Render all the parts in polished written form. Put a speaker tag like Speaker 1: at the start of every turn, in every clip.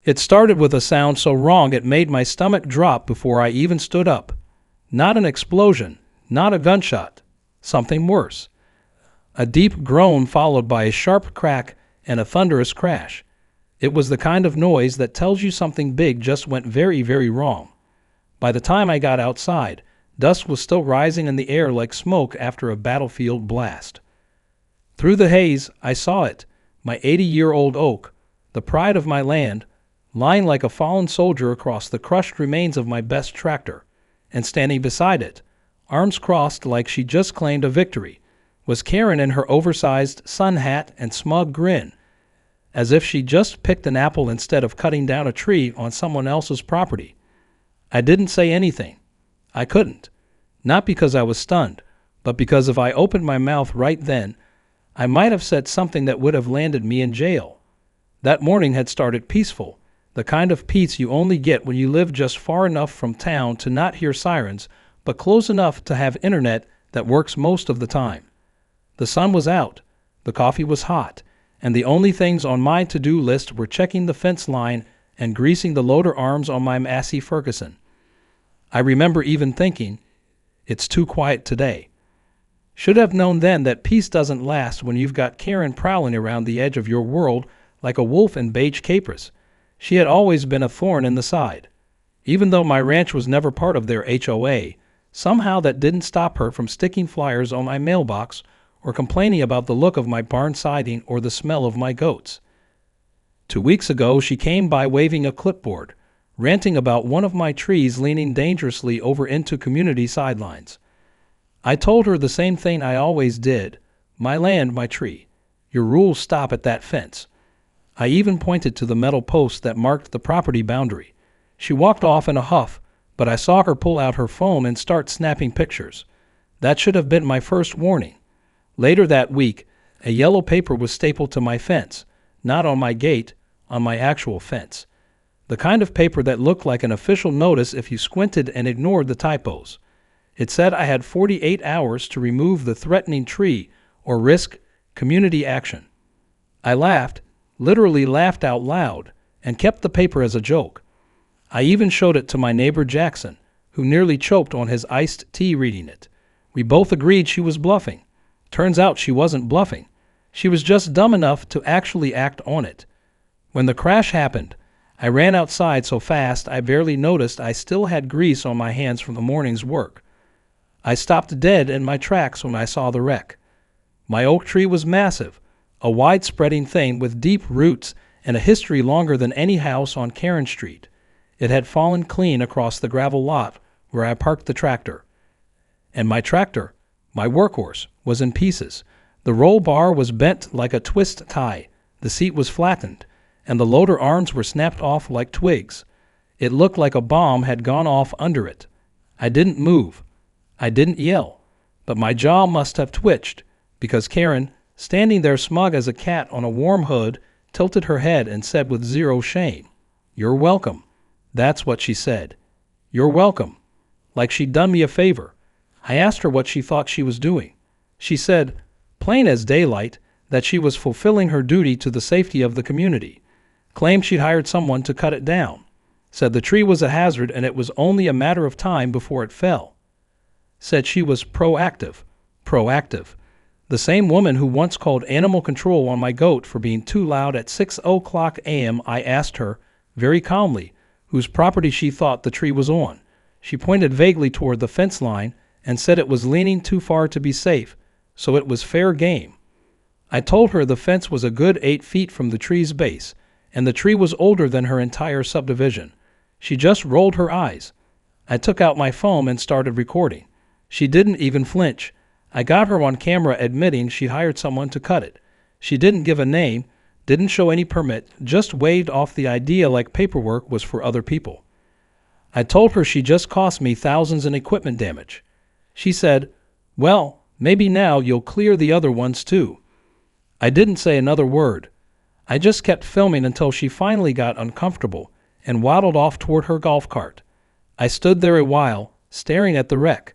Speaker 1: It started with a sound so wrong it made my stomach drop before I even stood up. Not an explosion, not a gunshot, something worse. A deep groan followed by a sharp crack and a thunderous crash. It was the kind of noise that tells you something big just went very, very wrong. By the time I got outside, dust was still rising in the air like smoke after a battlefield blast. Through the haze, I saw it, my 80-year-old oak, the pride of my land, lying like a fallen soldier across the crushed remains of my best tractor, and standing beside it, arms crossed like she just claimed a victory, was Karen in her oversized sun hat and smug grin, as if she just picked an apple instead of cutting down a tree on someone else's property. I didn't say anything. I couldn't. Not because I was stunned, but because if I opened my mouth right then, I might have said something that would have landed me in jail. That morning had started peaceful, the kind of peace you only get when you live just far enough from town to not hear sirens, but close enough to have internet that works most of the time. The sun was out, the coffee was hot, and the only things on my to-do list were checking the fence line and greasing the loader arms on my Massey Ferguson. I remember even thinking, it's too quiet today. Should have known then that peace doesn't last when you've got Karen prowling around the edge of your world like a wolf in beige capers. She had always been a thorn in the side. Even though my ranch was never part of their HOA, somehow that didn't stop her from sticking flyers on my mailbox or complaining about the look of my barn siding or the smell of my goats. 2 weeks ago, she came by waving a clipboard, ranting about one of my trees leaning dangerously over into community sidelines. I told her the same thing I always did. My land, my tree. Your rules stop at that fence. I even pointed to the metal post that marked the property boundary. She walked off in a huff, but I saw her pull out her phone and start snapping pictures. That should have been my first warning. Later that week, a yellow paper was stapled to my fence, not on my gate, on my actual fence. The kind of paper that looked like an official notice if you squinted and ignored the typos. It said I had 48 hours to remove the threatening tree or risk community action. I laughed, literally laughed out loud, and kept the paper as a joke. I even showed it to my neighbor Jackson, who nearly choked on his iced tea reading it. We both agreed she was bluffing. Turns out she wasn't bluffing. She was just dumb enough to actually act on it. When the crash happened, I ran outside so fast I barely noticed I still had grease on my hands from the morning's work. I stopped dead in my tracks when I saw the wreck. My oak tree was massive, a wide-spreading thing with deep roots and a history longer than any house on Karen Street. It had fallen clean across the gravel lot where I parked the tractor. And my tractor, my workhorse, was in pieces. The roll bar was bent like a twist tie, the seat was flattened, and the loader arms were snapped off like twigs. It looked like a bomb had gone off under it. I didn't move. I didn't yell, but my jaw must have twitched, because Karen, standing there smug as a cat on a warm hood, tilted her head and said with zero shame, "You're welcome." That's what she said. "You're welcome." Like she'd done me a favor. I asked her what she thought she was doing. She said, plain as daylight, that she was fulfilling her duty to the safety of the community. Claimed she'd hired someone to cut it down. Said the tree was a hazard and it was only a matter of time before it fell. Said she was proactive. Proactive. The same woman who once called animal control on my goat for being too loud at 6:00 a.m. I asked her, very calmly, whose property she thought the tree was on. She pointed vaguely toward the fence line and said it was leaning too far to be safe, so it was fair game. I told her the fence was a good 8 feet from the tree's base, and the tree was older than her entire subdivision. She just rolled her eyes. I took out my phone and started recording. She didn't even flinch. I got her on camera admitting she hired someone to cut it. She didn't give a name, didn't show any permit, just waved off the idea like paperwork was for other people. I told her she just cost me thousands in equipment damage. She said, "Well, maybe now you'll clear the other ones too." I didn't say another word. I just kept filming until she finally got uncomfortable and waddled off toward her golf cart. I stood there a while, staring at the wreck.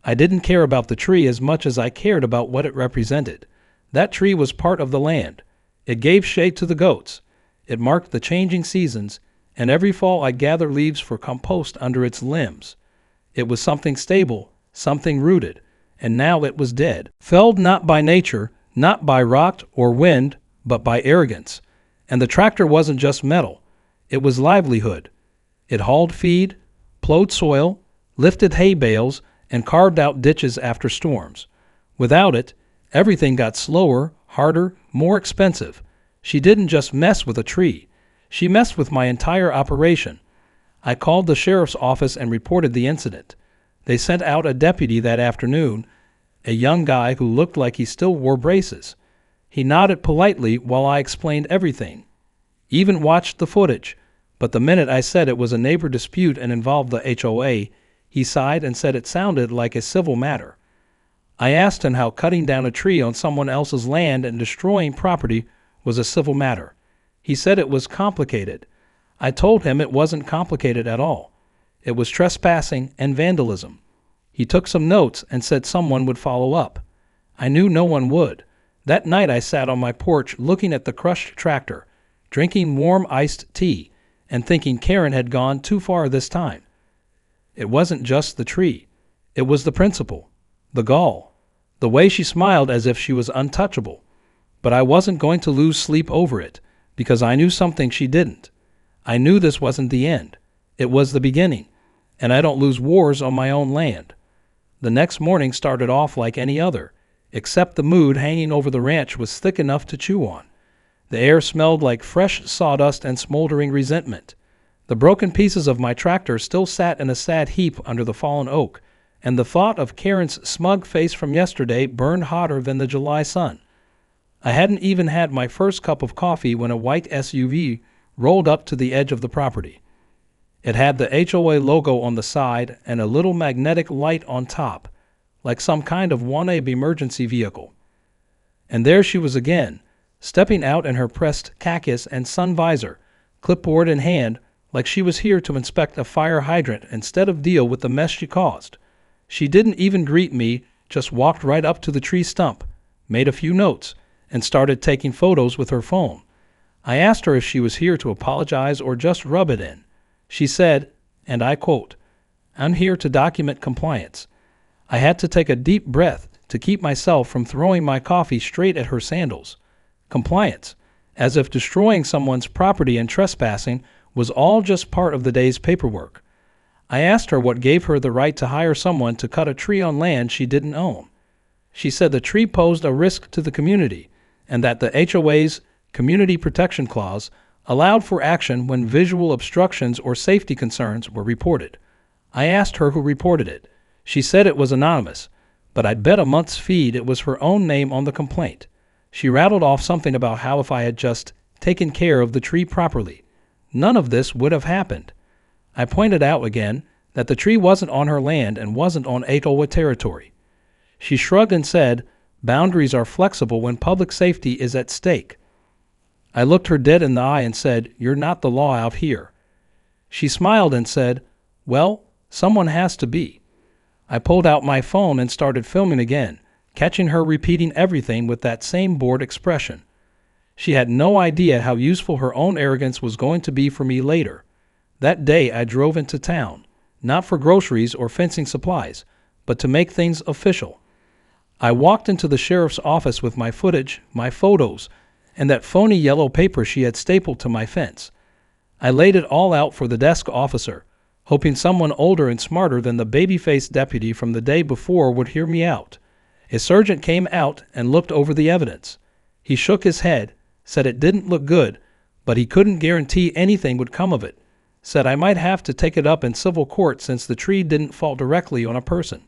Speaker 1: I didn't care about the tree as much as I cared about what it represented. That tree was part of the land. It gave shade to the goats. It marked the changing seasons, and every fall I'd gather leaves for compost under its limbs. It was something stable, something rooted, and now it was dead. Felled not by nature, not by rot or wind, but by arrogance. And the tractor wasn't just metal. It was livelihood. It hauled feed, plowed soil, lifted hay bales, and carved out ditches after storms. Without it, everything got slower, harder, more expensive. She didn't just mess with a tree. She messed with my entire operation. I called the sheriff's office and reported the incident. They sent out a deputy that afternoon, a young guy who looked like he still wore braces. He nodded politely while I explained everything. Even watched the footage, but the minute I said it was a neighbor dispute and involved the HOA, he sighed and said it sounded like a civil matter. I asked him how cutting down a tree on someone else's land and destroying property was a civil matter. He said it was complicated. I told him it wasn't complicated at all. It was trespassing and vandalism. He took some notes and said someone would follow up. I knew no one would. That night I sat on my porch looking at the crushed tractor, drinking warm iced tea, and thinking Karen had gone too far this time. It wasn't just the tree. It was the principle, the gall, the way she smiled as if she was untouchable. But I wasn't going to lose sleep over it, because I knew something she didn't. I knew this wasn't the end. It was the beginning, and I don't lose wars on my own land. The next morning started off like any other, except the mood hanging over the ranch was thick enough to chew on. The air smelled like fresh sawdust and smoldering resentment. The broken pieces of my tractor still sat in a sad heap under the fallen oak, and the thought of Karen's smug face from yesterday burned hotter than the July sun. I hadn't even had my first cup of coffee when a white SUV rolled up to the edge of the property. It had the HOA logo on the side and a little magnetic light on top, like some kind of wannabe emergency vehicle. And there she was again, stepping out in her pressed khakis and sun visor, clipboard in hand, like she was here to inspect a fire hydrant instead of deal with the mess she caused. She didn't even greet me, just walked right up to the tree stump, made a few notes, and started taking photos with her phone. I asked her if she was here to apologize or just rub it in. She said, and I quote, "I'm here to document compliance." I had to take a deep breath to keep myself from throwing my coffee straight at her sandals. Compliance, as if destroying someone's property and trespassing was all just part of the day's paperwork. I asked her what gave her the right to hire someone to cut a tree on land she didn't own. She said the tree posed a risk to the community and that the HOA's Community Protection Clause allowed for action when visual obstructions or safety concerns were reported. I asked her who reported it. She said it was anonymous, but I'd bet a month's feed it was her own name on the complaint. She rattled off something about how if I had just taken care of the tree properly, none of this would have happened. I pointed out again that the tree wasn't on her land and wasn't on HOA territory. She shrugged and said, "Boundaries are flexible when public safety is at stake." I looked her dead in the eye and said, "You're not the law out here." She smiled and said, "Well, someone has to be." I pulled out my phone and started filming again, catching her repeating everything with that same bored expression. She had no idea how useful her own arrogance was going to be for me later. That day I drove into town, not for groceries or fencing supplies, but to make things official. I walked into the sheriff's office with my footage, my photos, and that phony yellow paper she had stapled to my fence. I laid it all out for the desk officer, hoping someone older and smarter than the baby-faced deputy from the day before would hear me out. A sergeant came out and looked over the evidence. He shook his head, said it didn't look good, but he couldn't guarantee anything would come of it, said I might have to take it up in civil court since the tree didn't fall directly on a person.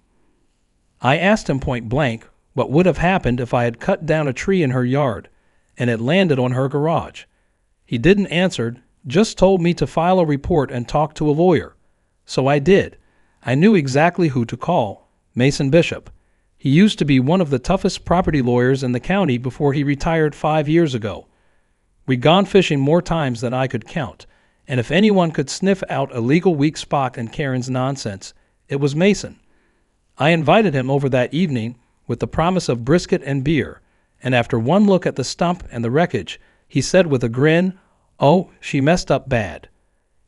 Speaker 1: I asked him point blank what would have happened if I had cut down a tree in her yard and it landed on her garage. He didn't answer, just told me to file a report and talk to a lawyer. So I did. I knew exactly who to call, Mason Bishop. He used to be one of the toughest property lawyers in the county before he retired 5 years ago. We'd gone fishing more times than I could count, and if anyone could sniff out a legal weak spot in Karen's nonsense, it was Mason. I invited him over that evening with the promise of brisket and beer, and after one look at the stump and the wreckage, he said with a grin, Oh, she messed up bad.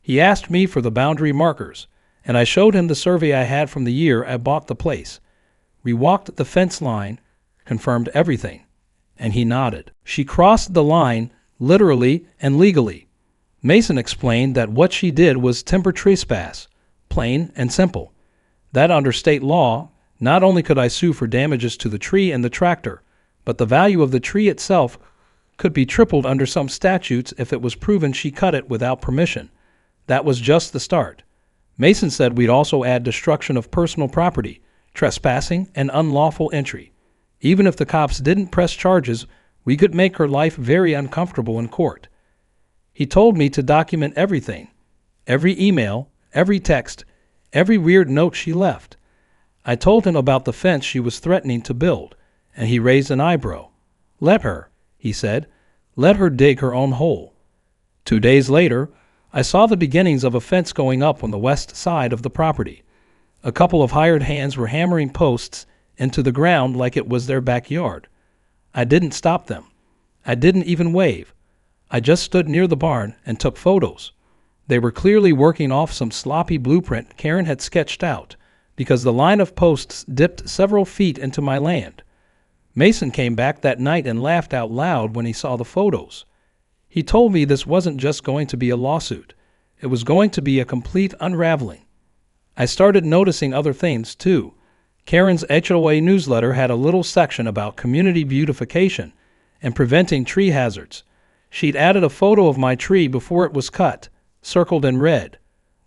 Speaker 1: He asked me for the boundary markers, and I showed him the survey I had from the year I bought the place. We walked the fence line, confirmed everything, and he nodded. She crossed the line, literally and legally. Mason explained that what she did was timber trespass, plain and simple. That under state law, not only could I sue for damages to the tree and the tractor, but the value of the tree itself could be tripled under some statutes if it was proven she cut it without permission. That was just the start. Mason said we'd also add destruction of personal property, trespassing, and unlawful entry. Even if the cops didn't press charges, we could make her life very uncomfortable in court. He told me to document everything, every email, every text, every weird note she left. I told him about the fence she was threatening to build, and he raised an eyebrow. Let her, he said. Let her dig her own hole. 2 days later, I saw the beginnings of a fence going up on the west side of the property. A couple of hired hands were hammering posts into the ground like it was their backyard. I didn't stop them. I didn't even wave. I just stood near the barn and took photos. They were clearly working off some sloppy blueprint Karen had sketched out, because the line of posts dipped several feet into my land. Mason came back that night and laughed out loud when he saw the photos. He told me this wasn't just going to be a lawsuit. It was going to be a complete unraveling. I started noticing other things, too. Karen's HOA newsletter had a little section about community beautification and preventing tree hazards. She'd added a photo of my tree before it was cut, circled in red.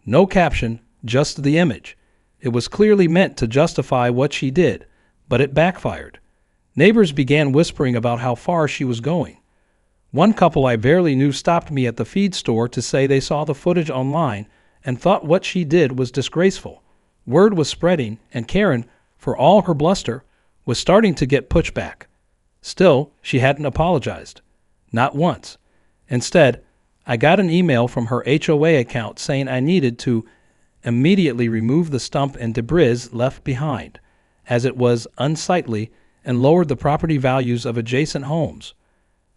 Speaker 1: No caption, just the image. It was clearly meant to justify what she did, but it backfired. Neighbors began whispering about how far she was going. One couple I barely knew stopped me at the feed store to say they saw the footage online and thought what she did was disgraceful. Word was spreading, and Karen, for all her bluster, was starting to get pushback. Still, she hadn't apologized. Not once. Instead, I got an email from her HOA account saying I needed to immediately remove the stump and debris left behind, as it was unsightly and lowered the property values of adjacent homes.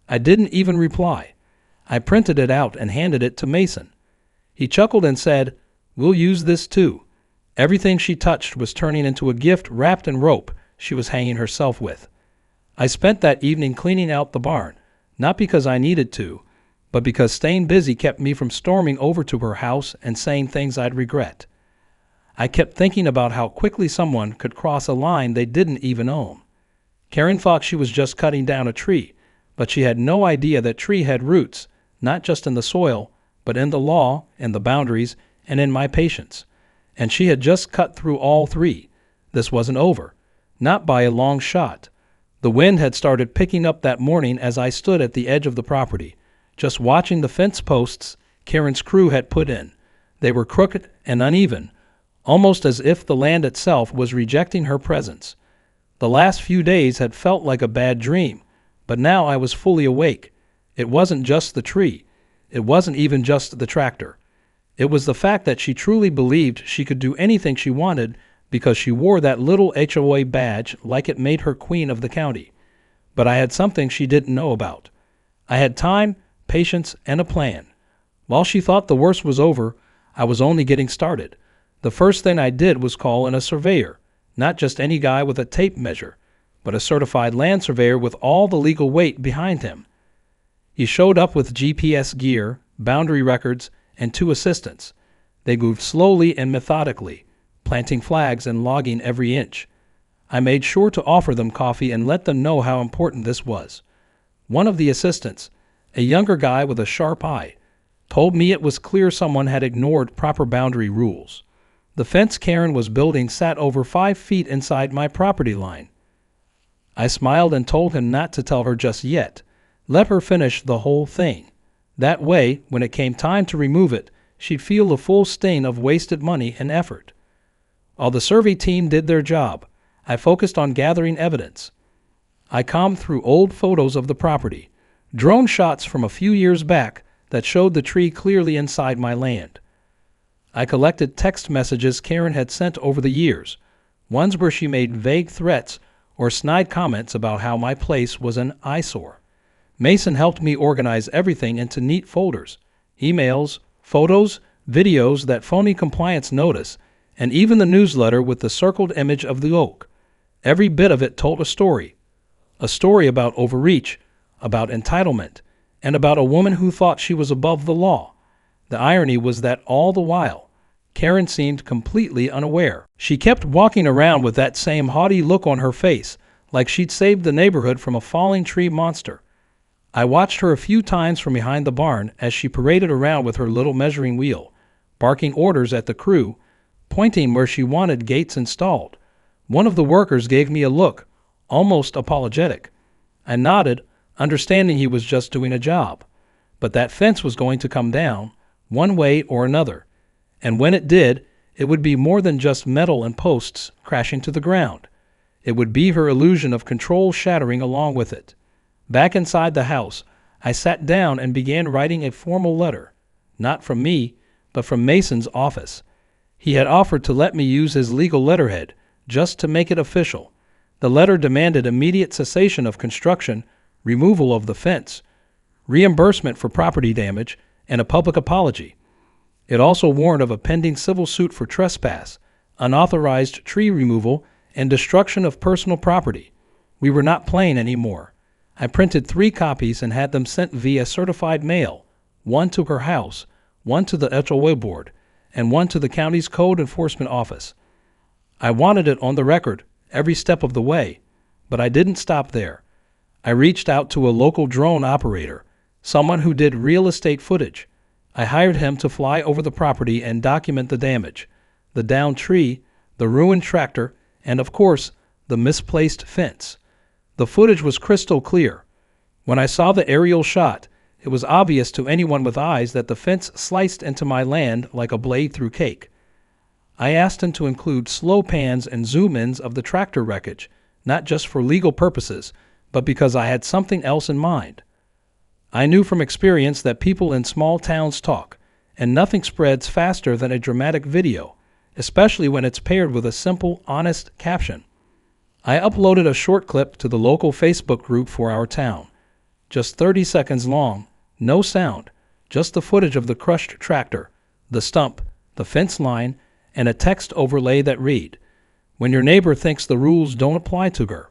Speaker 1: I didn't even reply. I printed it out and handed it to Mason. He chuckled and said, "We'll use this too." Everything she touched was turning into a gift wrapped in rope she was hanging herself with. I spent that evening cleaning out the barn, not because I needed to, but because staying busy kept me from storming over to her house and saying things I'd regret. I kept thinking about how quickly someone could cross a line they didn't even own. Karen thought she was just cutting down a tree, but she had no idea that tree had roots, not just in the soil, but in the law, in the boundaries, and in my patience. And she had just cut through all three. This wasn't over. Not by a long shot. The wind had started picking up that morning as I stood at the edge of the property, just watching the fence posts Karen's crew had put in. They were crooked and uneven, almost as if the land itself was rejecting her presence. The last few days had felt like a bad dream, but now I was fully awake. It wasn't just the tree. It wasn't even just the tractor. It was the fact that she truly believed she could do anything she wanted because she wore that little HOA badge like it made her queen of the county. But I had something she didn't know about. I had time, patience, and a plan. While she thought the worst was over, I was only getting started. The first thing I did was call in a surveyor. Not just any guy with a tape measure, but a certified land surveyor with all the legal weight behind him. He showed up with GPS gear, boundary records, and 2 assistants. They moved slowly and methodically, planting flags and logging every inch. I made sure to offer them coffee and let them know how important this was. One of the assistants, a younger guy with a sharp eye, told me it was clear someone had ignored proper boundary rules. The fence Karen was building sat over 5 feet inside my property line. I smiled and told him not to tell her just yet. Let her finish the whole thing. That way, when it came time to remove it, she'd feel the full sting of wasted money and effort. While the survey team did their job, I focused on gathering evidence. I combed through old photos of the property, drone shots from a few years back that showed the tree clearly inside my land. I collected text messages Karen had sent over the years, ones where she made vague threats or snide comments about how my place was an eyesore. Mason helped me organize everything into neat folders: emails, photos, videos, that phony compliance notice, and even the newsletter with the circled image of the oak. Every bit of it told a story about overreach, about entitlement, and about a woman who thought she was above the law. The irony was that all the while, Karen seemed completely unaware. She kept walking around with that same haughty look on her face, like she'd saved the neighborhood from a falling tree monster. I watched her a few times from behind the barn as she paraded around with her little measuring wheel, barking orders at the crew, pointing where she wanted gates installed. One of the workers gave me a look, almost apologetic. I nodded, understanding he was just doing a job. But that fence was going to come down, one way or another. And when it did, it would be more than just metal and posts crashing to the ground. It would be her illusion of control shattering along with it. Back inside the house, I sat down and began writing a formal letter, not from me, but from Mason's office. He had offered to let me use his legal letterhead, just to make it official. The letter demanded immediate cessation of construction, removal of the fence, reimbursement for property damage, and a public apology. It also warned of a pending civil suit for trespass, unauthorized tree removal, and destruction of personal property. We were not playing anymore. I printed 3 copies and had them sent via certified mail, one to her house, one to the HOA board, and one to the county's code enforcement office. I wanted it on the record every step of the way, but I didn't stop there. I reached out to a local drone operator, someone who did real estate footage. I hired him to fly over the property and document the damage, the downed tree, the ruined tractor, and of course, the misplaced fence. The footage was crystal clear. When I saw the aerial shot, it was obvious to anyone with eyes that the fence sliced into my land like a blade through cake. I asked him to include slow pans and zoom-ins of the tractor wreckage, not just for legal purposes, but because I had something else in mind. I knew from experience that people in small towns talk, and nothing spreads faster than a dramatic video, especially when it's paired with a simple, honest caption. I uploaded a short clip to the local Facebook group for our town. Just 30 seconds long, no sound, just the footage of the crushed tractor, the stump, the fence line, and a text overlay that read, "When your neighbor thinks the rules don't apply to her."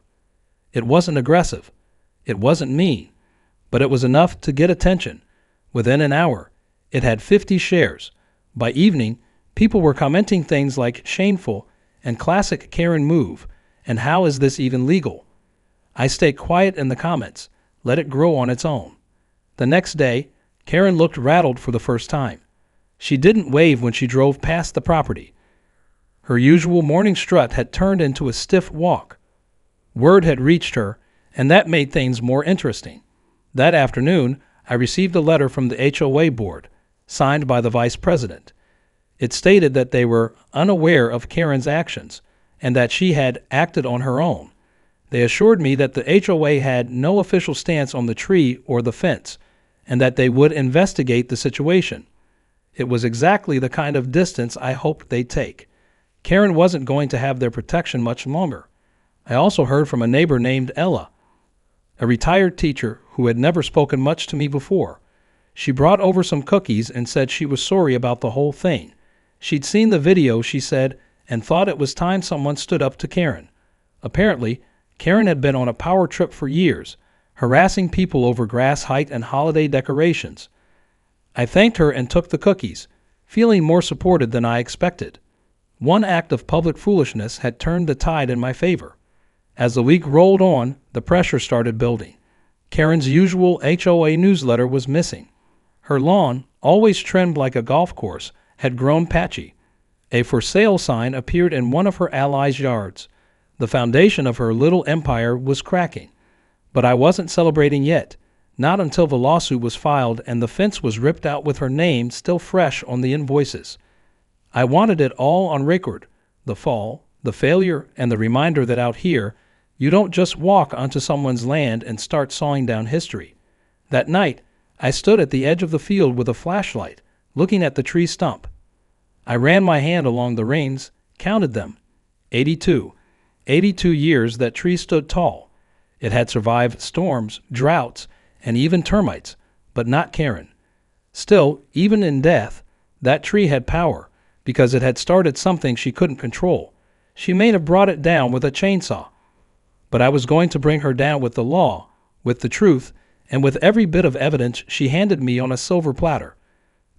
Speaker 1: It wasn't aggressive. It wasn't mean. But it was enough to get attention. Within an hour, it had 50 shares. By evening, people were commenting things like "shameful" and "classic Karen move," and "how is this even legal?" I stayed quiet in the comments, let it grow on its own. The next day, Karen looked rattled for the first time. She didn't wave when she drove past the property. Her usual morning strut had turned into a stiff walk. Word had reached her, and that made things more interesting. That afternoon, I received a letter from the HOA board, signed by the vice president. It stated that they were unaware of Karen's actions and that she had acted on her own. They assured me that the HOA had no official stance on the tree or the fence, and that they would investigate the situation. It was exactly the kind of distance I hoped they'd take. Karen wasn't going to have their protection much longer. I also heard from a neighbor named Ella, a retired teacher who had never spoken much to me before. She brought over some cookies and said she was sorry about the whole thing. She'd seen the video, she said, and thought it was time someone stood up to Karen. Apparently, Karen had been on a power trip for years, harassing people over grass height and holiday decorations. I thanked her and took the cookies, feeling more supported than I expected. One act of public foolishness had turned the tide in my favor. As the week rolled on, the pressure started building. Karen's usual HOA newsletter was missing. Her lawn, always trimmed like a golf course, had grown patchy. A for sale sign appeared in one of her allies' yards. The foundation of her little empire was cracking. But I wasn't celebrating yet, not until the lawsuit was filed and the fence was ripped out with her name still fresh on the invoices. I wanted it all on record, the fall, the failure, and the reminder that out here, you don't just walk onto someone's land and start sawing down history. That night, I stood at the edge of the field with a flashlight, looking at the tree stump. I ran my hand along the reins, counted them. 82. 82 years that tree stood tall. It had survived storms, droughts, and even termites, but not Karen. Still, even in death, that tree had power, because it had started something she couldn't control. She may have brought it down with a chainsaw. But I was going to bring her down with the law, with the truth, and with every bit of evidence she handed me on a silver platter.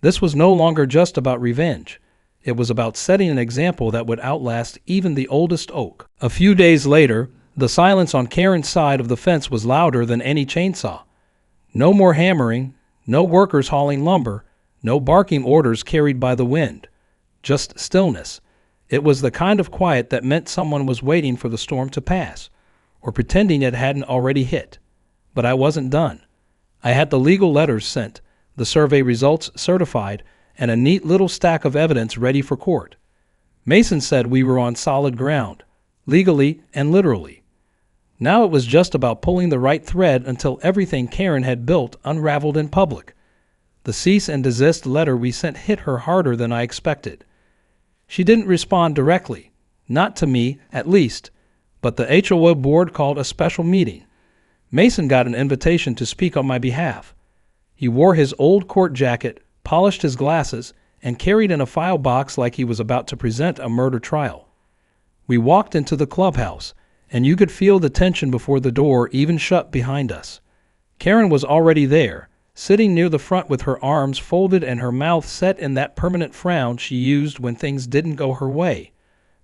Speaker 1: This was no longer just about revenge. It was about setting an example that would outlast even the oldest oak. A few days later, the silence on Karen's side of the fence was louder than any chainsaw. No more hammering, no workers hauling lumber, no barking orders carried by the wind. Just stillness. It was the kind of quiet that meant someone was waiting for the storm to pass, or pretending it hadn't already hit. But I wasn't done. I had the legal letters sent, the survey results certified, and a neat little stack of evidence ready for court. Mason said we were on solid ground, legally and literally. Now it was just about pulling the right thread until everything Karen had built unraveled in public. The cease and desist letter we sent hit her harder than I expected. She didn't respond directly, not to me, at least, but the HOA board called a special meeting. Mason got an invitation to speak on my behalf. He wore his old court jacket, polished his glasses, and carried in a file box like he was about to present a murder trial. We walked into the clubhouse, and you could feel the tension before the door even shut behind us. Karen was already there, sitting near the front with her arms folded and her mouth set in that permanent frown she used when things didn't go her way.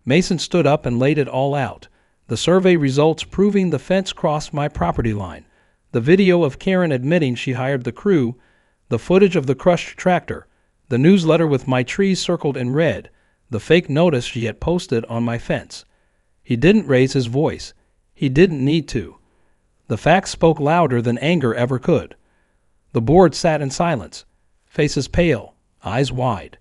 Speaker 1: Mason stood up and laid it all out. The survey results proving the fence crossed my property line, the video of Karen admitting she hired the crew, the footage of the crushed tractor, the newsletter with my trees circled in red, the fake notice she had posted on my fence. He didn't raise his voice. He didn't need to. The facts spoke louder than anger ever could. The board sat in silence, faces pale, eyes wide.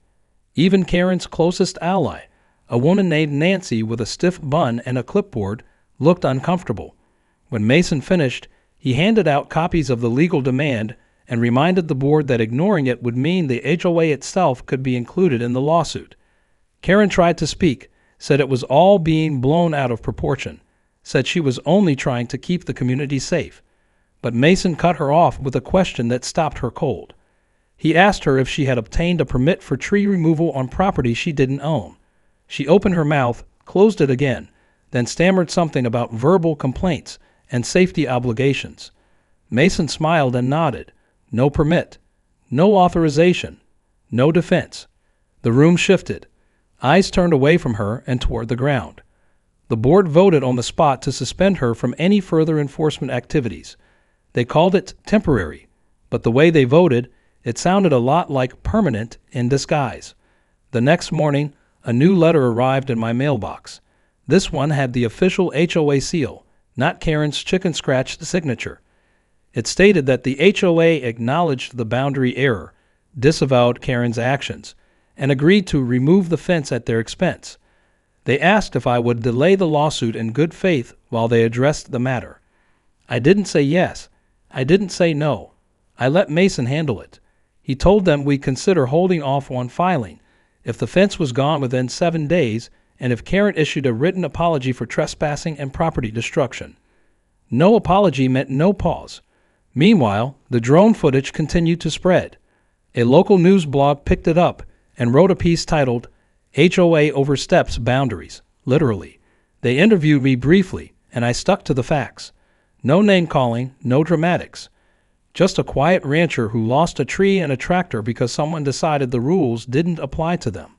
Speaker 1: Even Karen's closest ally, a woman named Nancy with a stiff bun and a clipboard, looked uncomfortable. When Mason finished, he handed out copies of the legal demand and reminded the board that ignoring it would mean the HOA itself could be included in the lawsuit. Karen tried to speak, said it was all being blown out of proportion, said she was only trying to keep the community safe. But Mason cut her off with a question that stopped her cold. He asked her if she had obtained a permit for tree removal on property she didn't own. She opened her mouth, closed it again, then stammered something about verbal complaints and safety obligations. Mason smiled and nodded. No permit. No authorization. No defense. The room shifted. Eyes turned away from her and toward the ground. The board voted on the spot to suspend her from any further enforcement activities. They called it temporary, but the way they voted, it sounded a lot like permanent in disguise. The next morning, a new letter arrived in my mailbox. This one had the official HOA seal, not Karen's chicken scratch signature. It stated that the HOA acknowledged the boundary error, disavowed Karen's actions, and agreed to remove the fence at their expense. They asked if I would delay the lawsuit in good faith while they addressed the matter. I didn't say yes. I didn't say no. I let Mason handle it. He told them we'd consider holding off on filing if the fence was gone within 7 days and if Karen issued a written apology for trespassing and property destruction. No apology meant no pause. Meanwhile, the drone footage continued to spread. A local news blog picked it up and wrote a piece titled, HOA Oversteps Boundaries, literally. They interviewed me briefly, and I stuck to the facts. No name-calling, no dramatics. Just a quiet rancher who lost a tree and a tractor because someone decided the rules didn't apply to them.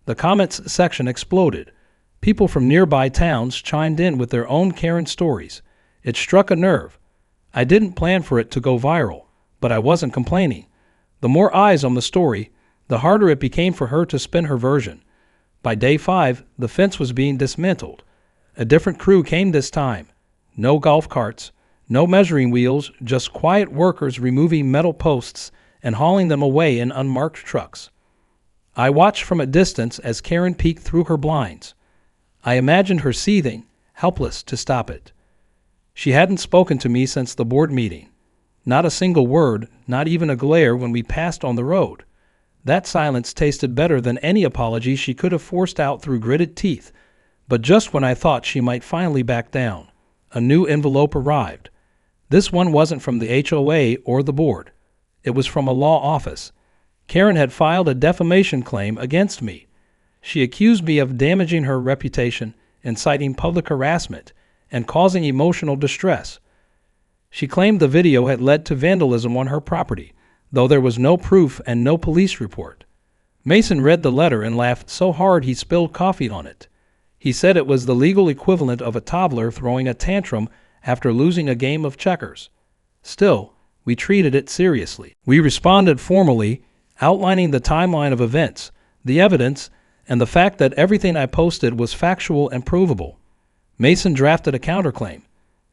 Speaker 1: The comments section exploded. People from nearby towns chimed in with their own Karen stories. It struck a nerve. I didn't plan for it to go viral, but I wasn't complaining. The more eyes on the story, the harder it became for her to spin her version. By day 5, the fence was being dismantled. A different crew came this time. No golf carts, no measuring wheels, just quiet workers removing metal posts and hauling them away in unmarked trucks. I watched from a distance as Karen peeked through her blinds. I imagined her seething, helpless to stop it. She hadn't spoken to me since the board meeting. Not a single word, not even a glare when we passed on the road. That silence tasted better than any apology she could have forced out through gritted teeth. But just when I thought she might finally back down, a new envelope arrived. This one wasn't from the HOA or the board. It was from a law office. Karen had filed a defamation claim against me. She accused me of damaging her reputation, inciting public harassment, and causing emotional distress. She claimed the video had led to vandalism on her property, though there was no proof and no police report. Mason read the letter and laughed so hard he spilled coffee on it. He said it was the legal equivalent of a toddler throwing a tantrum after losing a game of checkers. Still, we treated it seriously. We responded formally, outlining the timeline of events, the evidence, and the fact that everything I posted was factual and provable. Mason drafted a counterclaim.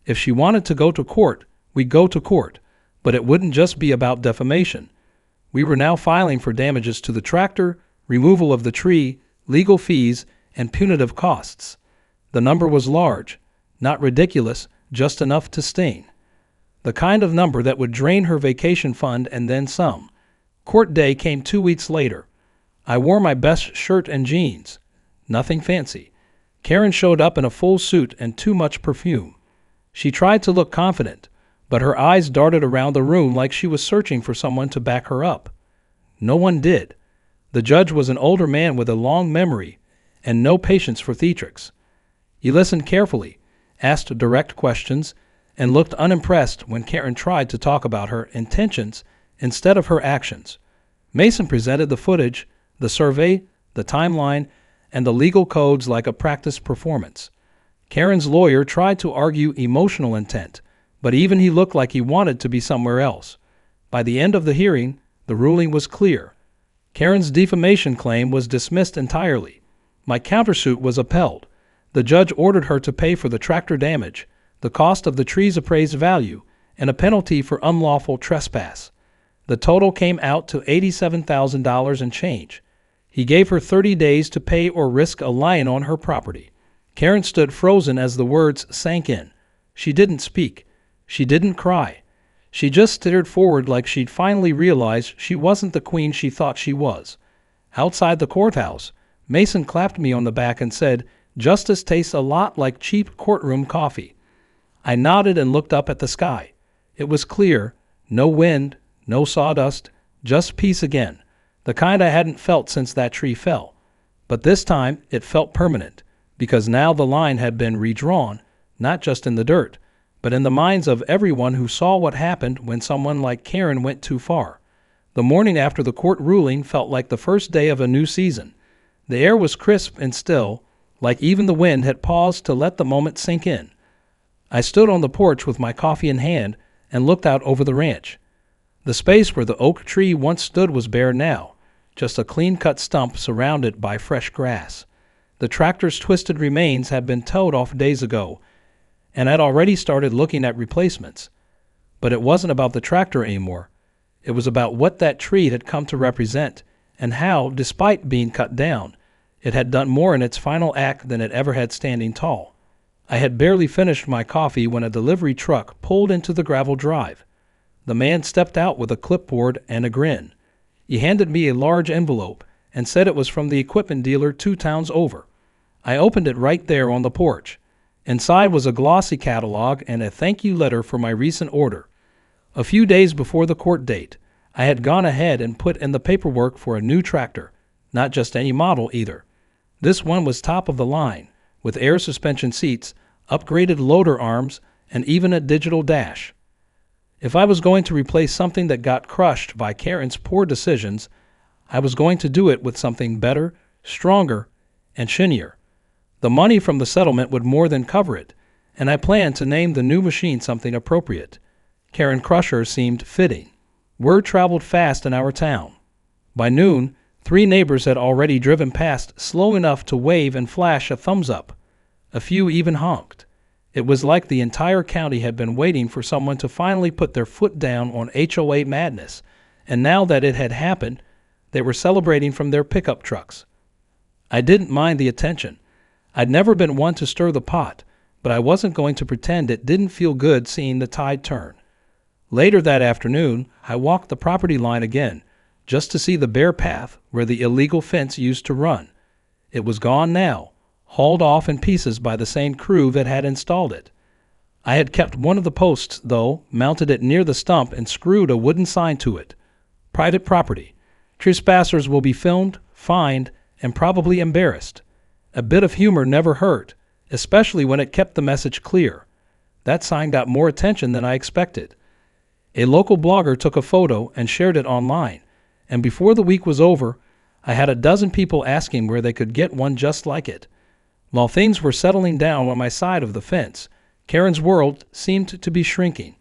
Speaker 1: If she wanted to go to court, we'd go to court, but it wouldn't just be about defamation. We were now filing for damages to the tractor, removal of the tree, legal fees, and punitive costs. The number was large, not ridiculous, just enough to sting. The kind of number that would drain her vacation fund and then some. Court day came 2 weeks later. I wore my best shirt and jeans. Nothing fancy. Karen showed up in a full suit and too much perfume. She tried to look confident, but her eyes darted around the room like she was searching for someone to back her up. No one did. The judge was an older man with a long memory and no patience for theatrics. He listened carefully, asked direct questions, and looked unimpressed when Karen tried to talk about her intentions instead of her actions. Mason presented the footage, the survey, the timeline, and the legal codes like a practice performance. Karen's lawyer tried to argue emotional intent, but even he looked like he wanted to be somewhere else. By the end of the hearing, the ruling was clear. Karen's defamation claim was dismissed entirely. My countersuit was upheld. The judge ordered her to pay for the tractor damage, the cost of the tree's appraised value, and a penalty for unlawful trespass. The total came out to $87,000 and change. He gave her 30 days to pay or risk a lion on her property. Karen stood frozen as the words sank in. She didn't speak. She didn't cry. She just stared forward like she'd finally realized she wasn't the queen she thought she was. Outside the courthouse, Mason clapped me on the back and said, "Justice tastes a lot like cheap courtroom coffee." I nodded and looked up at the sky. It was clear, no wind, no sawdust, just peace again, the kind I hadn't felt since that tree fell. But this time it felt permanent, because now the line had been redrawn, not just in the dirt, but in the minds of everyone who saw what happened when someone like Karen went too far. The morning after the court ruling felt like the first day of a new season. The air was crisp and still, like even the wind had paused to let the moment sink in. I stood on the porch with my coffee in hand and looked out over the ranch. The space where the oak tree once stood was bare now, just a clean-cut stump surrounded by fresh grass. The tractor's twisted remains had been towed off days ago, and I'd already started looking at replacements. But it wasn't about the tractor anymore. It was about what that tree had come to represent, and how, despite being cut down, it had done more in its final act than it ever had standing tall. I had barely finished my coffee when a delivery truck pulled into the gravel drive. The man stepped out with a clipboard and a grin. He handed me a large envelope and said it was from the equipment dealer 2 towns over. I opened it right there on the porch. Inside was a glossy catalog and a thank you letter for my recent order. A few days before the court date, I had gone ahead and put in the paperwork for a new tractor, not just any model either. This one was top of the line, with air suspension seats, upgraded loader arms, and even a digital dash. If I was going to replace something that got crushed by Karen's poor decisions, I was going to do it with something better, stronger, and shinier. The money from the settlement would more than cover it, and I planned to name the new machine something appropriate. Karen Crusher seemed fitting. Word traveled fast in our town. By noon, 3 neighbors had already driven past slow enough to wave and flash a thumbs up. A few even honked. It was like the entire county had been waiting for someone to finally put their foot down on HOA madness, and now that it had happened, they were celebrating from their pickup trucks. I didn't mind the attention. I'd never been one to stir the pot, but I wasn't going to pretend it didn't feel good seeing the tide turn. Later that afternoon, I walked the property line again, just to see the bare path where the illegal fence used to run. It was gone now, hauled off in pieces by the same crew that had installed it. I had kept one of the posts, though, mounted it near the stump and screwed a wooden sign to it. Private property. Trespassers will be filmed, fined, and probably embarrassed. A bit of humor never hurt, especially when it kept the message clear. That sign got more attention than I expected. A local blogger took a photo and shared it online, and before the week was over, I had a dozen people asking where they could get one just like it. While things were settling down on my side of the fence, Karen's world seemed to be shrinking.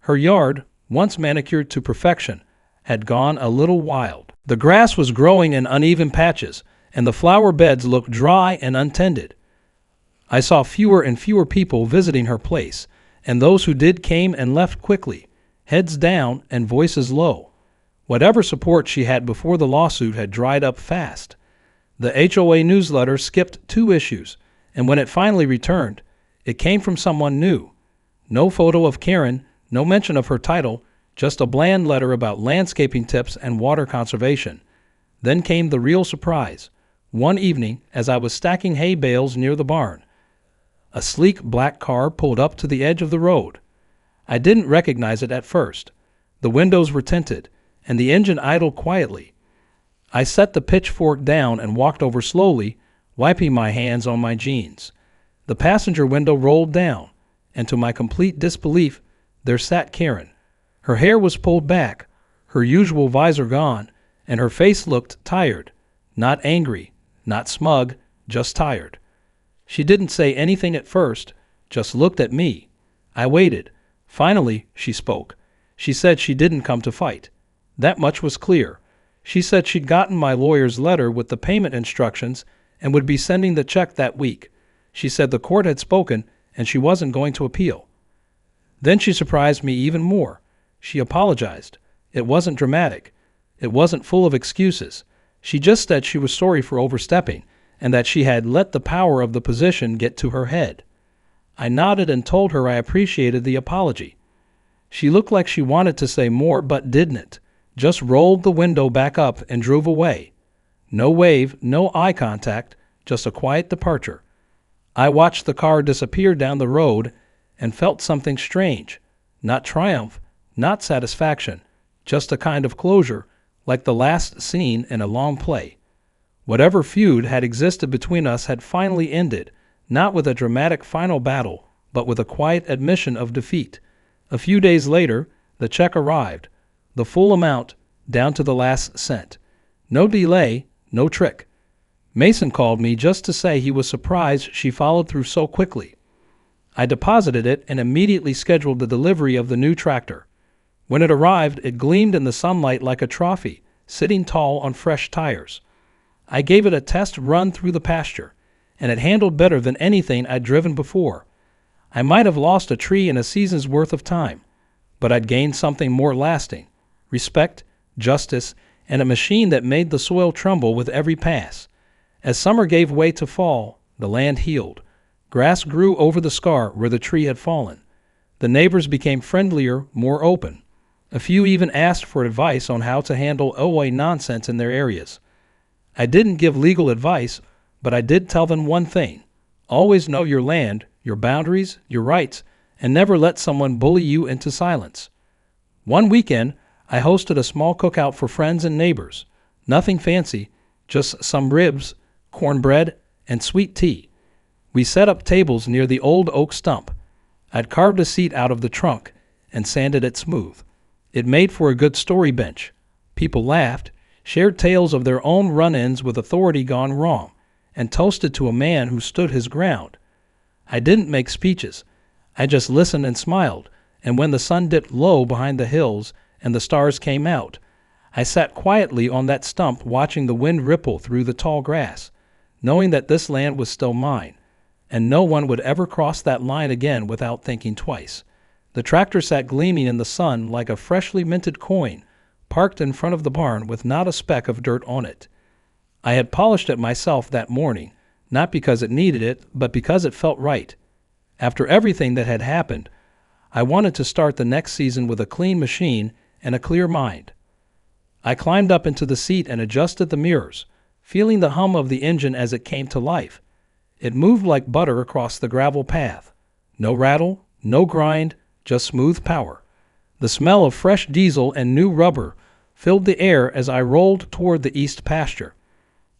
Speaker 1: Her yard, once manicured to perfection, had gone a little wild. The grass was growing in uneven patches, and the flower beds looked dry and untended. I saw fewer and fewer people visiting her place, and those who did came and left quickly, heads down and voices low. Whatever support she had before the lawsuit had dried up fast. The HOA newsletter skipped 2 issues, and when it finally returned, it came from someone new. No photo of Karen, no mention of her title, just a bland letter about landscaping tips and water conservation. Then came the real surprise. One evening, as I was stacking hay bales near the barn, a sleek black car pulled up to the edge of the road. I didn't recognize it at first. The windows were tinted, and the engine idled quietly. I set the pitchfork down and walked over slowly, wiping my hands on my jeans. The passenger window rolled down, and to my complete disbelief, there sat Karen. Her hair was pulled back, her usual visor gone, and her face looked tired. Not angry, not smug, just tired. She didn't say anything at first, just looked at me. I waited. Finally, she spoke. She said she didn't come to fight. That much was clear. She said she'd gotten my lawyer's letter with the payment instructions and would be sending the check that week. She said the court had spoken and she wasn't going to appeal. Then she surprised me even more. She apologized. It wasn't dramatic. It wasn't full of excuses. She just said she was sorry for overstepping and that she had let the power of the position get to her head. I nodded and told her I appreciated the apology. She looked like she wanted to say more but didn't. Just rolled the window back up and drove away. No wave, no eye contact, just a quiet departure. I watched the car disappear down the road and felt something strange. Not triumph, not satisfaction, just a kind of closure, like the last scene in a long play. Whatever feud had existed between us had finally ended, not with a dramatic final battle, but with a quiet admission of defeat. A few days later, the check arrived. The full amount, down to the last cent. No delay, no trick. Mason called me just to say he was surprised she followed through so quickly. I deposited it and immediately scheduled the delivery of the new tractor. When it arrived, it gleamed in the sunlight like a trophy, sitting tall on fresh tires. I gave it a test run through the pasture, and it handled better than anything I'd driven before. I might have lost a tree in a season's worth of time, but I'd gained something more lasting. Respect, justice, and a machine that made the soil tremble with every pass. As summer gave way to fall, the land healed. Grass grew over the scar where the tree had fallen. The neighbors became friendlier, more open. A few even asked for advice on how to handle HOA nonsense in their areas. I didn't give legal advice, but I did tell them one thing. Always know your land, your boundaries, your rights, and never let someone bully you into silence. One weekend, I hosted a small cookout for friends and neighbors. Nothing fancy, just some ribs, cornbread, and sweet tea. We set up tables near the old oak stump. I'd carved a seat out of the trunk and sanded it smooth. It made for a good story bench. People laughed, shared tales of their own run-ins with authority gone wrong, and toasted to a man who stood his ground. I didn't make speeches. I just listened and smiled, and when the sun dipped low behind the hills and the stars came out, I sat quietly on that stump watching the wind ripple through the tall grass, knowing that this land was still mine, and no one would ever cross that line again without thinking twice. The tractor sat gleaming in the sun like a freshly minted coin, parked in front of the barn with not a speck of dirt on it. I had polished it myself that morning, not because it needed it, but because it felt right. After everything that had happened, I wanted to start the next season with a clean machine and a clear mind. I climbed up into the seat and adjusted the mirrors, feeling the hum of the engine as it came to life. It moved like butter across the gravel path. No rattle, No grind, just smooth power. The smell of fresh diesel and new rubber filled the air as I rolled toward the east pasture.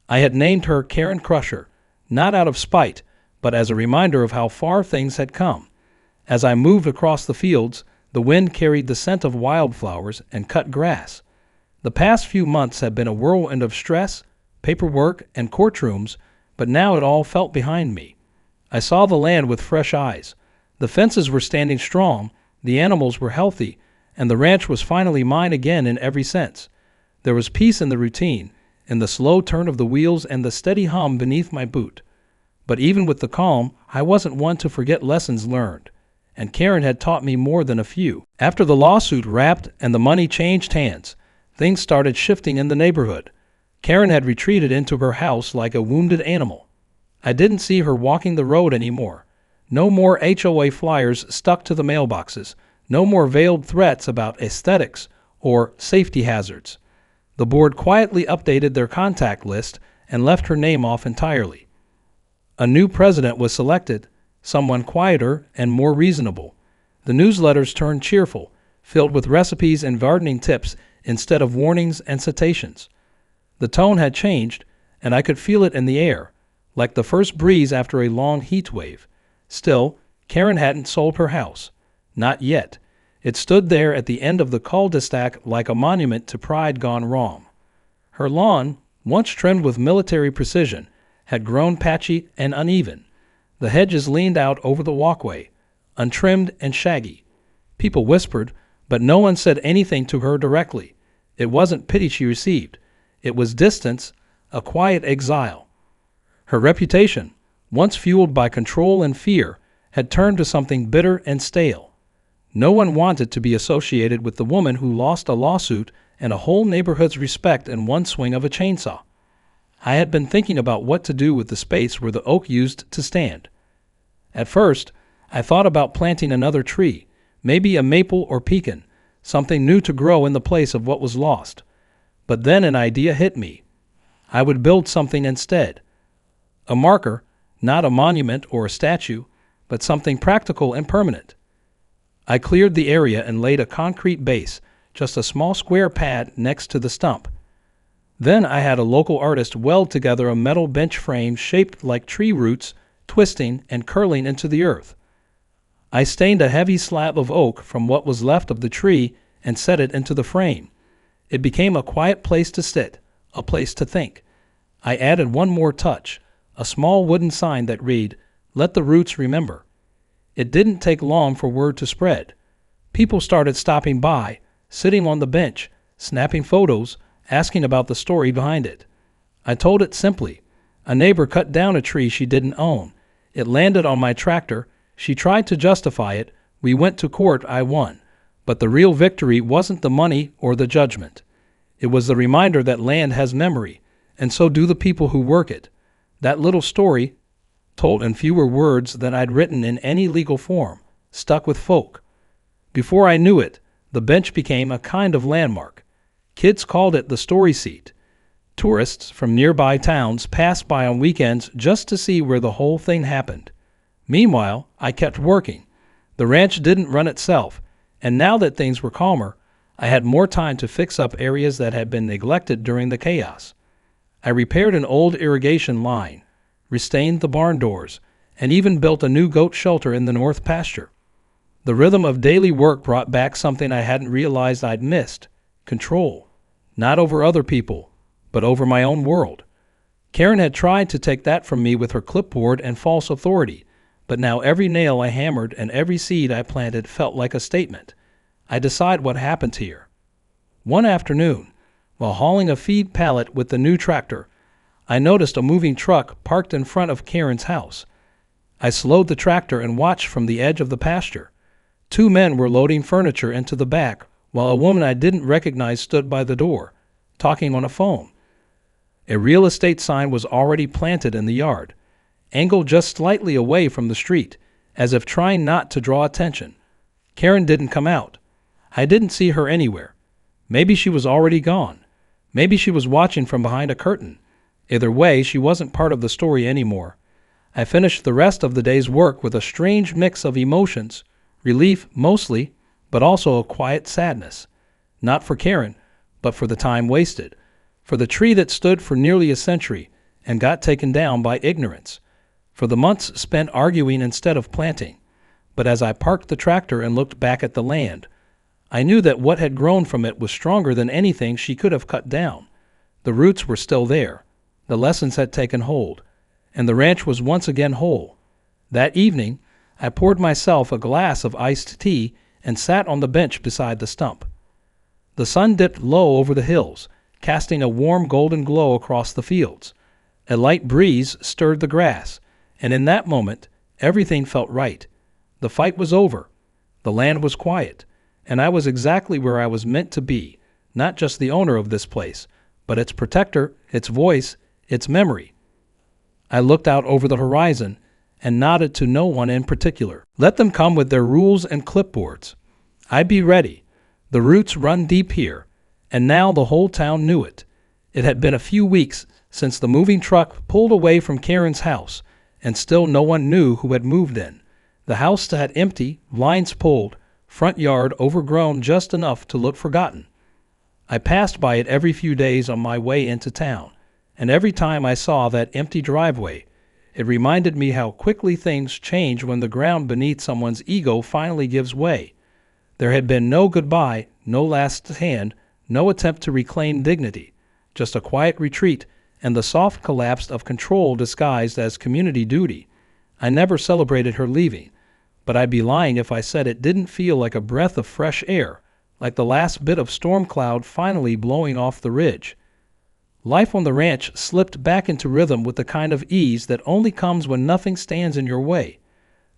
Speaker 1: I had named her Karen Crusher, not out of spite, but as a reminder of how far things had come. As I moved across the fields, the wind carried the scent of wildflowers and cut grass. The past few months had been a whirlwind of stress, paperwork, and courtrooms, but now it all felt behind me. I saw the land with fresh eyes. The fences were standing strong, the animals were healthy, and the ranch was finally mine again in every sense. There was peace in the routine, in the slow turn of the wheels and the steady hum beneath my boot. But even with the calm, I wasn't one to forget lessons learned, and Karen had taught me more than a few. After the lawsuit wrapped and the money changed hands, things started shifting in the neighborhood. Karen had retreated into her house like a wounded animal. I didn't see her walking the road anymore. No more HOA flyers stuck to the mailboxes. No more veiled threats about aesthetics or safety hazards. The board quietly updated their contact list and left her name off entirely. A new president was selected, someone quieter and more reasonable. The newsletters turned cheerful, filled with recipes and gardening tips instead of warnings and citations. The tone had changed, and I could feel it in the air, like the first breeze after a long heat wave. Still, Karen hadn't sold her house. Not yet. It stood there at the end of the cul-de-sac like a monument to pride gone wrong. Her lawn, once trimmed with military precision, had grown patchy and uneven. The hedges leaned out over the walkway, untrimmed and shaggy. People whispered, but no one said anything to her directly. It wasn't pity she received. It was distance, a quiet exile. Her reputation, once fueled by control and fear, had turned to something bitter and stale. No one wanted to be associated with the woman who lost a lawsuit and a whole neighborhood's respect in one swing of a chainsaw. I had been thinking about what to do with the space where the oak used to stand. At first, I thought about planting another tree, maybe a maple or pecan, something new to grow in the place of what was lost. But then an idea hit me. I would build something instead. A marker, not a monument or a statue, but something practical and permanent. I cleared the area and laid a concrete base, just a small square pad next to the stump. Then I had a local artist weld together a metal bench frame shaped like tree roots, twisting and curling into the earth. I stained a heavy slab of oak from what was left of the tree and set it into the frame. It became a quiet place to sit, a place to think. I added one more touch, a small wooden sign that read, "Let the roots remember." It didn't take long for word to spread. People started stopping by, sitting on the bench, snapping photos, asking about the story behind it. I told it simply. A neighbor cut down a tree she didn't own. It landed on my tractor. She tried to justify it. We went to court. I won. But the real victory wasn't the money or the judgment. It was the reminder that land has memory, and so do the people who work it. That little story, told in fewer words than I'd written in any legal form, stuck with folk. Before I knew it, the bench became a kind of landmark. Kids called it the story seat. Tourists from nearby towns passed by on weekends just to see where the whole thing happened. Meanwhile, I kept working. The ranch didn't run itself, and now that things were calmer, I had more time to fix up areas that had been neglected during the chaos. I repaired an old irrigation line, restained the barn doors, and even built a new goat shelter in the north pasture. The rhythm of daily work brought back something I hadn't realized I'd missed: control, not over other people, but over my own world. Karen had tried to take that from me with her clipboard and false authority, but now every nail I hammered and every seed I planted felt like a statement. I decide what happened here. One afternoon, while hauling a feed pallet with the new tractor, I noticed a moving truck parked in front of Karen's house. I slowed the tractor and watched from the edge of the pasture. 2 men were loading furniture into the back, while a woman I didn't recognize stood by the door, talking on a phone. A real estate sign was already planted in the yard, angled just slightly away from the street, as if trying not to draw attention. Karen didn't come out. I didn't see her anywhere. Maybe she was already gone. Maybe she was watching from behind a curtain. Either way, she wasn't part of the story anymore. I finished the rest of the day's work with a strange mix of emotions: Relief, mostly, but also a quiet sadness. Not for Karen, but for the time wasted. For the tree that stood for nearly a century and got taken down by ignorance. For the months spent arguing instead of planting. But as I parked the tractor and looked back at the land, I knew that what had grown from it was stronger than anything she could have cut down. The roots were still there. The lessons had taken hold, and the ranch was once again whole. That evening, I poured myself a glass of iced tea and sat on the bench beside the stump. The sun dipped low over the hills, casting a warm golden glow across the fields. A light breeze stirred the grass, and in that moment, everything felt right. The fight was over. The land was quiet, and I was exactly where I was meant to be, not just the owner of this place, but its protector, its voice, its memory. I looked out over the horizon and nodded to no one in particular. Let them come with their rules and clipboards. I'd be ready. The roots run deep here, and now the whole town knew it. It had been a few weeks since the moving truck pulled away from Karen's house, and still no one knew who had moved in. The house sat empty, blinds pulled, front yard overgrown just enough to look forgotten. I passed by it every few days on my way into town, and every time I saw that empty driveway, it reminded me how quickly things change when the ground beneath someone's ego finally gives way. There had been no goodbye, no last hand, no attempt to reclaim dignity, just a quiet retreat and the soft collapse of control disguised as community duty. I never celebrated her leaving, but I'd be lying if I said it didn't feel like a breath of fresh air, like the last bit of storm cloud finally blowing off the ridge. Life on the ranch slipped back into rhythm with the kind of ease that only comes when nothing stands in your way.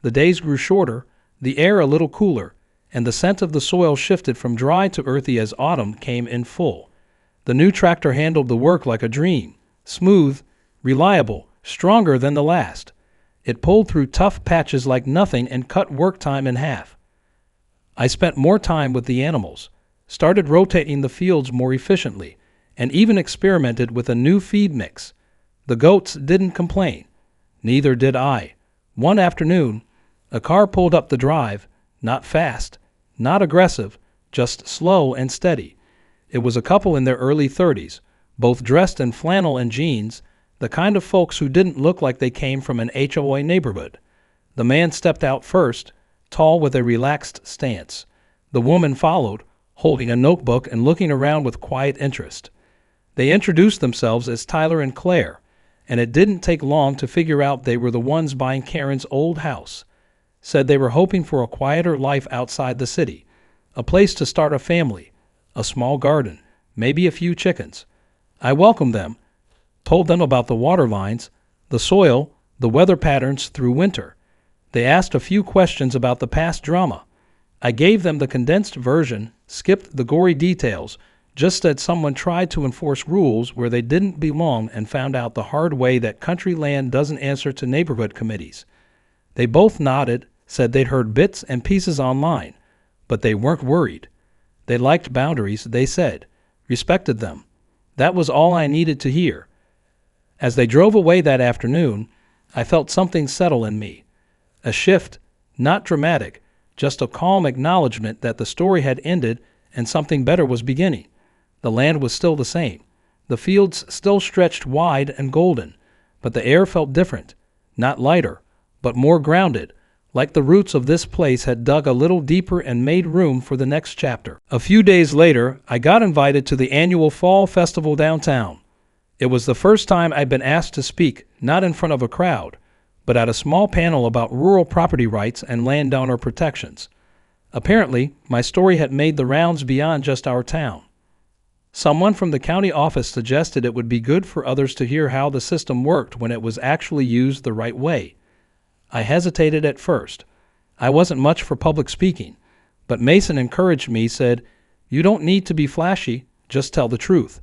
Speaker 1: The days grew shorter, the air a little cooler, and the scent of the soil shifted from dry to earthy as autumn came in full. The new tractor handled the work like a dream, smooth, reliable, stronger than the last. It pulled through tough patches like nothing and cut work time in half. I spent more time with the animals, started rotating the fields more efficiently, and even experimented with a new feed mix. The goats didn't complain. Neither did I. One afternoon, a car pulled up the drive, not fast, not aggressive, just slow and steady. It was a couple in their early 30s, both dressed in flannel and jeans, the kind of folks who didn't look like they came from an HOA neighborhood. The man stepped out first, tall with a relaxed stance. The woman followed, holding a notebook and looking around with quiet interest. They introduced themselves as Tyler and Claire, and it didn't take long to figure out they were the ones buying Karen's old house. Said they were hoping for a quieter life outside the city, a place to start a family, a small garden, maybe a few chickens. I welcomed them, told them about the water lines, the soil, the weather patterns through winter. They asked a few questions about the past drama. I gave them the condensed version, skipped the gory details, just said someone tried to enforce rules where they didn't belong and found out the hard way that country land doesn't answer to neighborhood committees. They both nodded, said they'd heard bits and pieces online, but they weren't worried. They liked boundaries, they said, respected them. That was all I needed to hear. As they drove away that afternoon, I felt something settle in me. A shift, not dramatic, just a calm acknowledgement that the story had ended and something better was beginning. The land was still the same. The fields still stretched wide and golden, but the air felt different, not lighter, but more grounded, like the roots of this place had dug a little deeper and made room for the next chapter. A few days later, I got invited to the annual Fall Festival downtown. It was the first time I'd been asked to speak, not in front of a crowd, but at a small panel about rural property rights and landowner protections. Apparently, my story had made the rounds beyond just our town. Someone from the county office suggested it would be good for others to hear how the system worked when it was actually used the right way. I hesitated at first. I wasn't much for public speaking, but Mason encouraged me, said, "You don't need to be flashy, just tell the truth."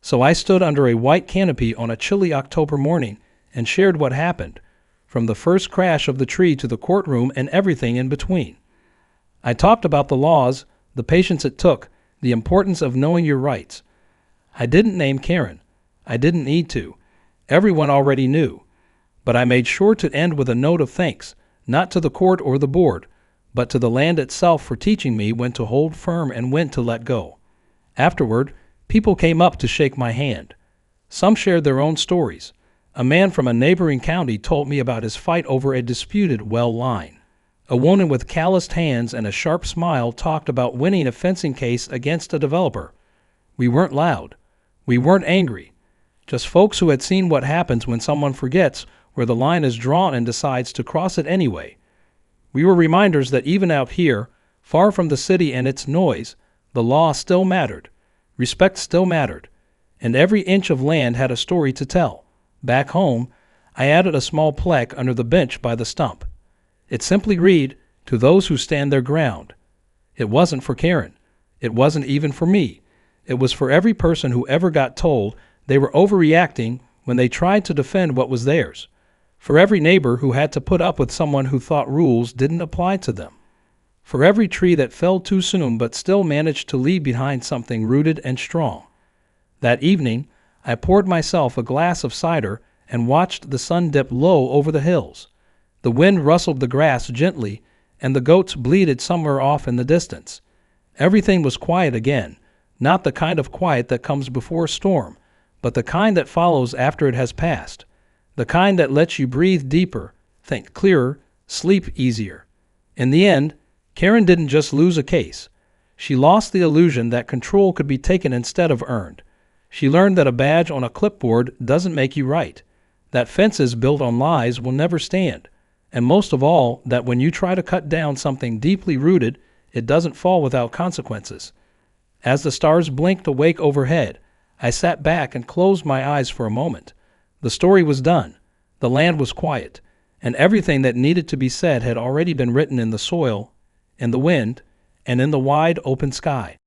Speaker 1: So I stood under a white canopy on a chilly October morning and shared what happened, from the first crash of the tree to the courtroom and everything in between. I talked about the laws, the patience it took, the importance of knowing your rights. I didn't name Karen. I didn't need to. Everyone already knew. But I made sure to end with a note of thanks, not to the court or the board, but to the land itself for teaching me when to hold firm and when to let go. Afterward, people came up to shake my hand. Some shared their own stories. A man from a neighboring county told me about his fight over a disputed well line. A woman with calloused hands and a sharp smile talked about winning a fencing case against a developer. We weren't loud. We weren't angry. Just folks who had seen what happens when someone forgets where the line is drawn and decides to cross it anyway. We were reminders that even out here, far from the city and its noise, the law still mattered. Respect still mattered. And every inch of land had a story to tell. Back home, I added a small plaque under the bench by the stump. It simply read, "To those who stand their ground." It wasn't for Karen. It wasn't even for me. It was for every person who ever got told they were overreacting when they tried to defend what was theirs. For every neighbor who had to put up with someone who thought rules didn't apply to them. For every tree that fell too soon but still managed to leave behind something rooted and strong. That evening, I poured myself a glass of cider and watched the sun dip low over the hills. The wind rustled the grass gently, and the goats bleated somewhere off in the distance. Everything was quiet again, not the kind of quiet that comes before a storm, but the kind that follows after it has passed, the kind that lets you breathe deeper, think clearer, sleep easier. In the end, Karen didn't just lose a case. She lost the illusion that control could be taken instead of earned. She learned that a badge on a clipboard doesn't make you right, that fences built on lies will never stand, and most of all, that when you try to cut down something deeply rooted, it doesn't fall without consequences. As the stars blinked awake overhead, I sat back and closed my eyes for a moment. The story was done. The land was quiet, and everything that needed to be said had already been written in the soil, in the wind, and in the wide open sky.